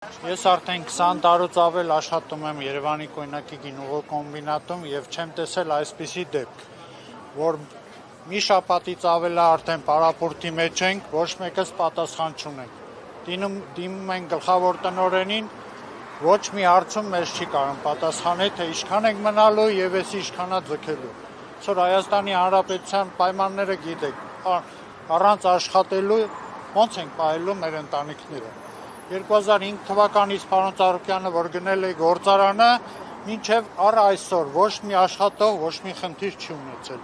Ես արդեն 20 տարուց ավել աշխատում եմ Երևանի կոյնակի գինուղոկոմբինատում եւ չեմ տեսել այսպիսի դեպք, որ մի շաբաթից ավել արդեն պարապորտի մեջ ենք, ոչ մեկս պատասխան չունենք։ Դիմում ենք գլխավոր տնօրենին, ոչ մի հարցում մեզ չի կարող պատասխանել, թե ինչքան ենք մնալու եւ էս ինչքանա ձգելու։ Այսօր Հայաստանի Հանրապետության պայմանները գիտեք, առանց աշխատելու ոնց ենք պահելու մեր ընտանիքները։ 2005 թվականից պարոն Ծառուկյանը, որ գնել է գործարանը, մինչև առ այսօր ոչ մի աշխատող, ոչ մի խնդիր չի ունեցել։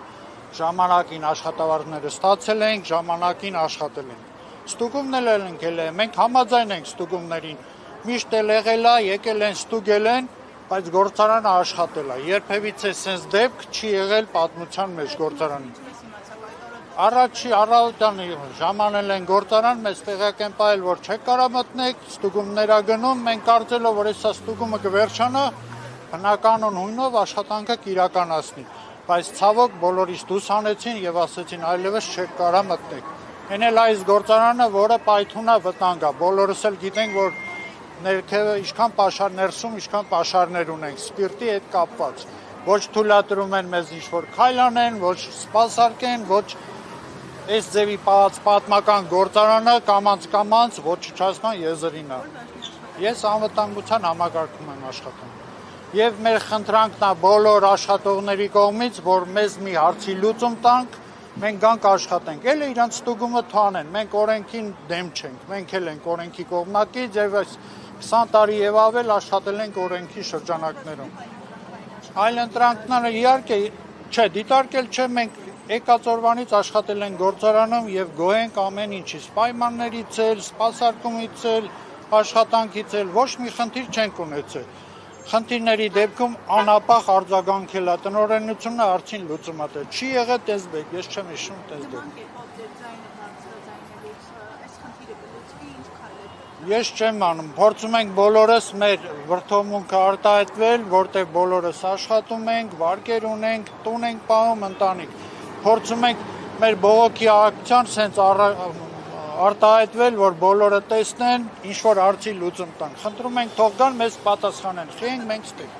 Ժամանակին աշխատավարձները ստացել ենք, ժամանակին աշխատել ենք։ Ստուգումներ ենք ելել, մենք համաձայն ենք ստուգումներին։ Միշտ էլ եղել է, եկել են, ստուգել են, բայց գործարանը աշխատել է։ Երբևիցե sense դեպք չի եղել պատմության մեջ գործարանի։ Առաջի առավոտյան ժամանել են գործարան, մեզ տեղյակ են պահել, որ չեք կարող մտնեք, ստուգումներ ա գնում, մենք կարծելով, որ հեսա ստուգումը կվերջանա, բնականon հույնով աշխատանքը կիրականացնի, բայց ցավոք բոլորիս դուրս հանեցին եւ ասեցին այլևս չեք կարող մտնեք։ Այն էլ այս գործարանը, որը պայթունա վտանգ է, բոլորս էլ գիտենք, որ ներքևը ինչքան պաշար ներսում, ինչքան պաշարներ ունենք, սպիրտի հետ կապված։ Ոչ թույլատրում են մեզ ինչ-որ քայլ անեն, ոչ սպասարկեն, ոչ այս ձևի պատմական գործարանը կամաց ոչնչացման եզրին է։ Ես անվտանգության համակարգում եմ աշխատում։ Եվ մեր խնդրանքն է բոլոր աշխատողների կողմից, որ մեզ մի հարցի լուծում տանք, մենք գանք աշխատենք։ Էլ իրանց ստուգումը թողանեն, մենք օրենքին դեմ չենք, մենք էլ ենք օրենքի կողմնակից եւ 20 տարի եւ ավել աշխատել ենք օրենքի շրջանակներում։ Այլ ընտրանքները իհարկե չէ, դիտարկել չէ, մենք եկած օրվանից աշխատել են գործարանում եւ գոհ ենք ամեն ինչից, պայմաններից էլ, սպասարկումից էլ, աշխատանքից էլ, ոչ մի խնդիր չենք ունեցել։ Խնդիրների դեպքում անապահ արձագանքել է տնօրենությունը, արդեն լուծում է տել։ Չի եղել տես դեպք, ես չեմ հիշում տես դեպք։ Ես չեմ անում, փորձում ենք բոլորս մեր վրդովմունքը արտահայտվել, որտեղ բոլորս աշխատում ենք, վարկեր ունենք, տուն ենք պահում, ընտանիք։ Փորձում ենք մեր բողոքի ակցիան սենց արտահայտվել, որ բոլորը տեսնեն, ինչ-որ հարցի լուծում տան։ Խնդրում ենք թող գան, մեզ պատասխանեն, խիենք մենք ստեղ։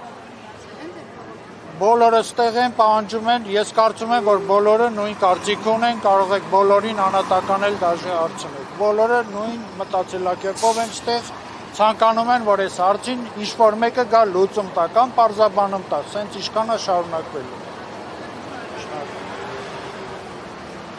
Բոլորը ստեղ են, պահանջում են, ես կարծում եմ, որ բոլորը նույն կարծիք ունեն, կարող եք բոլորին անհատականել դաժե հարցնել։ Բոլորը նույն մտածելակերպով են ստեղ, ցանկանում են, որ այս հարցին ինչ-որ մեկը գա լուծում տա կամ պարզաբանում տա, սենց ինչքան է շարունակվելու։